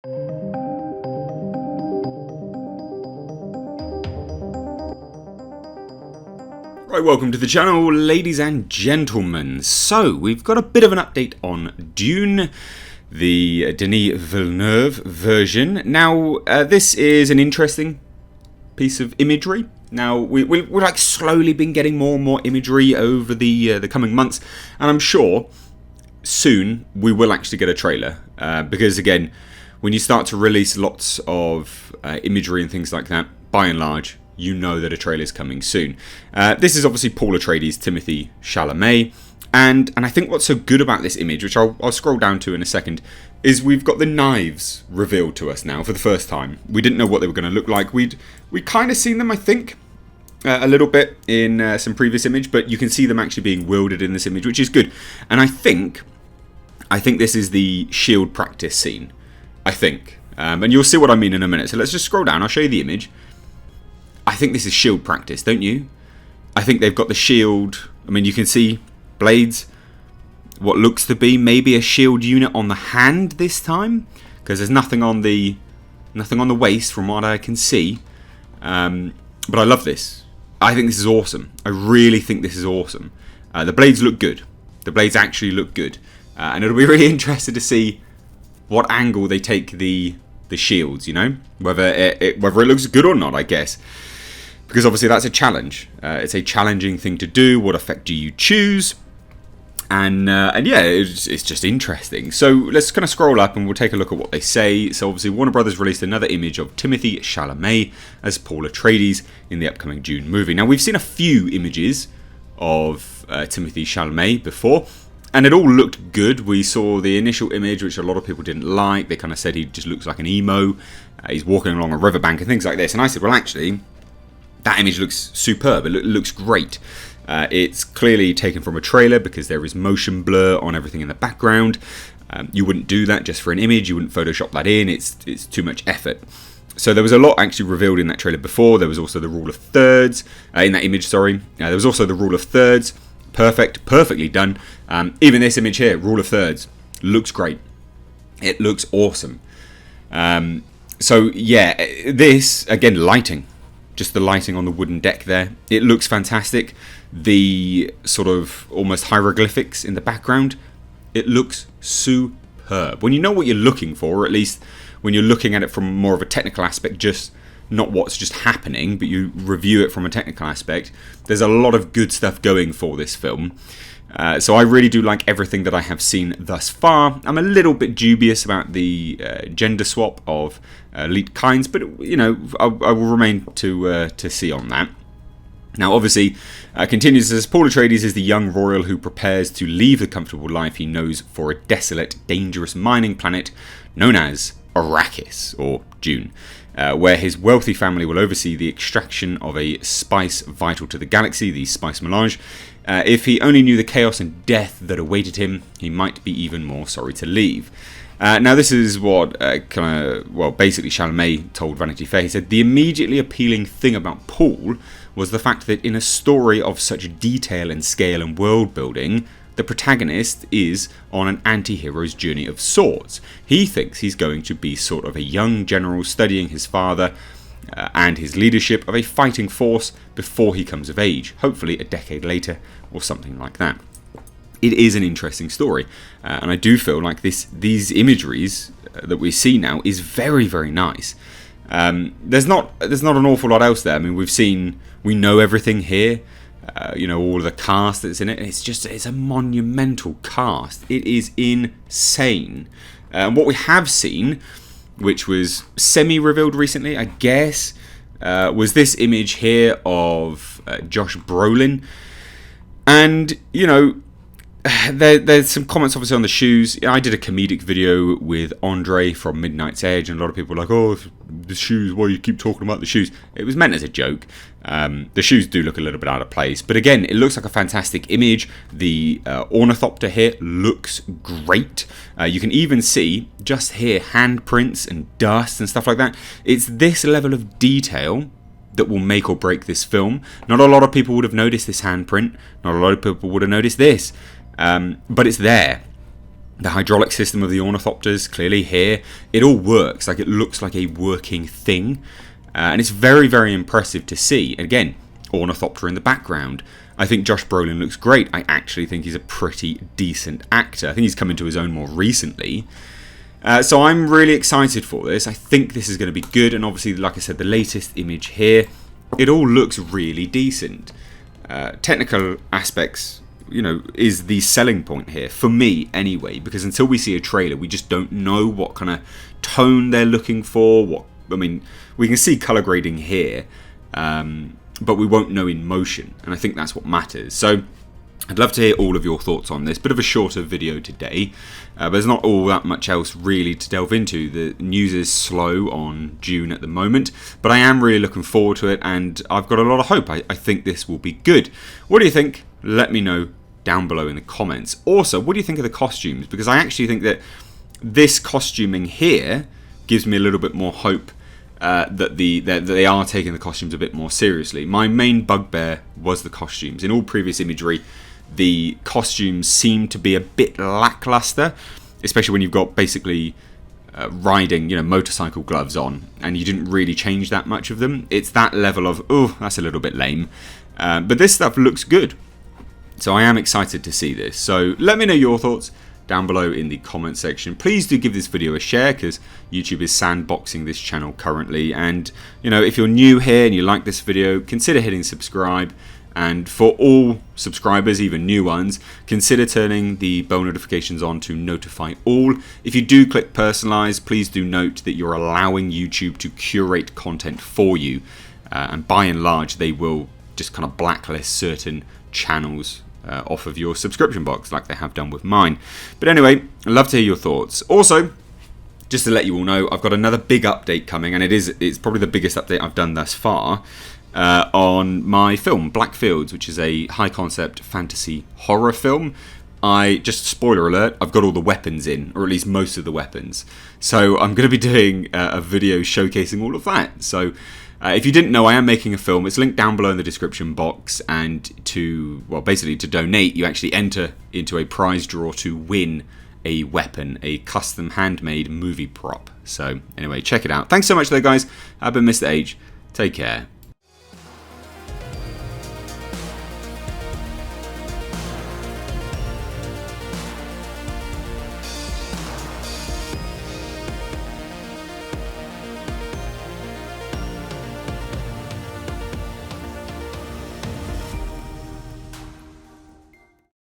Right, welcome to the channel, ladies and gentlemen. So, we've got a bit of an update on Dune, the Denis Villeneuve version. Now, this is an interesting piece of imagery. Now, we've like slowly been getting more and more imagery over the coming months, and I'm sure soon we will actually get a trailer. Because again, when you start to release lots of imagery and things like that, by and large, you know that a trailer is coming soon. This is obviously Paul Atreides, Timothée Chalamet, and I think what's so good about this image, which I'll scroll down to in a second, is we've got the knives revealed to us now for the first time. We didn't know what they were going to look like. We'd kind of seen them, I think, a little bit in some previous image, but you can see them actually being wielded in this image, which is good. And I think this is the shield practice scene. I think, and you'll see what I mean in a minute. So let's just scroll down. I'll show you the image. I think this is shield practice, don't you? I think they've got the shield. I mean, you can see blades. What looks to be maybe a shield unit on the hand this time, because there's nothing on the waist from what I can see. But I love this. I think this is awesome. I really think this is awesome. The blades look good. The blades actually look good, and it'll be really interesting to see what angle they take the shields. You know, whether it looks good or not, I guess. Because obviously that's a challenge. It's a challenging thing to do. What effect do you choose? And yeah, it's just interesting. So let's kind of scroll up and we'll take a look at what they say. So obviously Warner Brothers released another image of Timothée Chalamet as Paul Atreides in the upcoming Dune movie. Now we've seen a few images of Timothée Chalamet before, and it all looked good. We saw the initial image, which a lot of people didn't like. They kind of said he just looks like an emo. He's walking along a riverbank and things like this. And I said, well, actually, that image looks superb. It looks great. It's clearly taken from a trailer because there is motion blur on everything in the background. You wouldn't do that just for an image. You wouldn't Photoshop that in. It's too much effort. So there was a lot actually revealed in that trailer before. There was also the rule of thirds in that image. Sorry, there was also the rule of thirds. Perfectly done. Even this image here, rule of thirds, looks great. It looks awesome. So yeah, this again, lighting. Just the lighting on the wooden deck there. It looks fantastic. The sort of almost hieroglyphics in the background. It looks superb. When you know what you're looking for, or at least when you're looking at it from more of a technical aspect, just not what's just happening, but you review it from a technical aspect, there's a lot of good stuff going for this film. So I really do like everything that I have seen thus far. I'm a little bit dubious about the gender swap of elite kinds, but you know, I will remain to see on that. Now, obviously, continues as Paul Atreides is the young royal who prepares to leave the comfortable life he knows for a desolate, dangerous mining planet known as Arrakis, or Dune, where his wealthy family will oversee the extraction of a spice vital to the galaxy, the spice melange. If he only knew the chaos and death that awaited him, he might be even more sorry to leave. Now, this is what basically Chalamet told Vanity Fair. He said, the immediately appealing thing about Paul was the fact that in a story of such detail and scale and world building, the protagonist is on an anti-hero's journey of sorts. He thinks he's going to be sort of a young general studying his father and his leadership of a fighting force before he comes of age, hopefully a decade later or something like that. It is an interesting story, and I do feel like these imageries that we see now is very, very nice. There's not an awful lot else there. I mean, we know everything here. You know, all of the cast that's in it. It's a monumental cast. It is insane. What we have seen, which was semi-revealed recently, I guess, was this image here of Josh Brolin. And, you know, there's some comments obviously on the shoes. I did a comedic video with Andre from Midnight's Edge, and a lot of people were like, oh, the shoes, why you keep talking about the shoes? It was meant as a joke. The shoes do look a little bit out of place, but again, it looks like a fantastic image. The ornithopter here looks great. You can even see just here handprints and dust and stuff like that. It's this level of detail that will make or break this film. Not a lot of people would have noticed this handprint. Not a lot of people would have noticed this. But it's there. The hydraulic system of the ornithopters, clearly here, it all works. Like, it looks like a working thing. And it's very, very impressive to see. Again, ornithopter in the background. I think Josh Brolin looks great. I actually think he's a pretty decent actor. I think he's come into his own more recently. So I'm really excited for this. I think this is going to be good. And obviously, like I said, the latest image here, it all looks really decent. Technical aspects, you know, is the selling point here, for me anyway, because until we see a trailer, we just don't know what kind of tone they're looking for. I mean, we can see color grading here, but we won't know in motion, and I think that's what matters. So I'd love to hear all of your thoughts on this. Bit of a shorter video today, but there's not all that much else really to delve into. The news is slow on Dune at the moment, but I am really looking forward to it, and I've got a lot of hope. I think this will be good. What do you think? Let me know down below in the comments. Also, what do you think of the costumes? Because I actually think that this costuming here gives me a little bit more hope that they are taking the costumes a bit more seriously. My main bugbear was the costumes. In all previous imagery, the costumes seem to be a bit lackluster, especially when you've got basically riding, you know, motorcycle gloves on, and you didn't really change that much of them. It's that level of, oh, that's a little bit lame. But this stuff looks good. So I am excited to see this. So let me know your thoughts down below in the comment section. Please do give this video a share, because YouTube is sandboxing this channel currently. And, you know, if you're new here and you like this video, consider hitting subscribe. And for all subscribers, even new ones, consider turning the bell notifications on to notify all. If you do click personalize, please do note that you're allowing YouTube to curate content for you. And by and large, they will just kind of blacklist certain channels off of your subscription box, like they have done with mine. But anyway, I'd love to hear your thoughts. Also, just to let you all know, I've got another big update coming, and it's probably the biggest update I've done thus far, on my film Black Fields, which is a high concept fantasy horror film. Just spoiler alert, I've got all the weapons in, or at least most of the weapons. So I'm going to be doing a video showcasing all of that. So if you didn't know, I am making a film. It's linked down below in the description box, and basically to donate, you actually enter into a prize draw to win a weapon, a custom handmade movie prop. So anyway, check it out. Thanks so much though, guys. I've been Mr. H. Take care.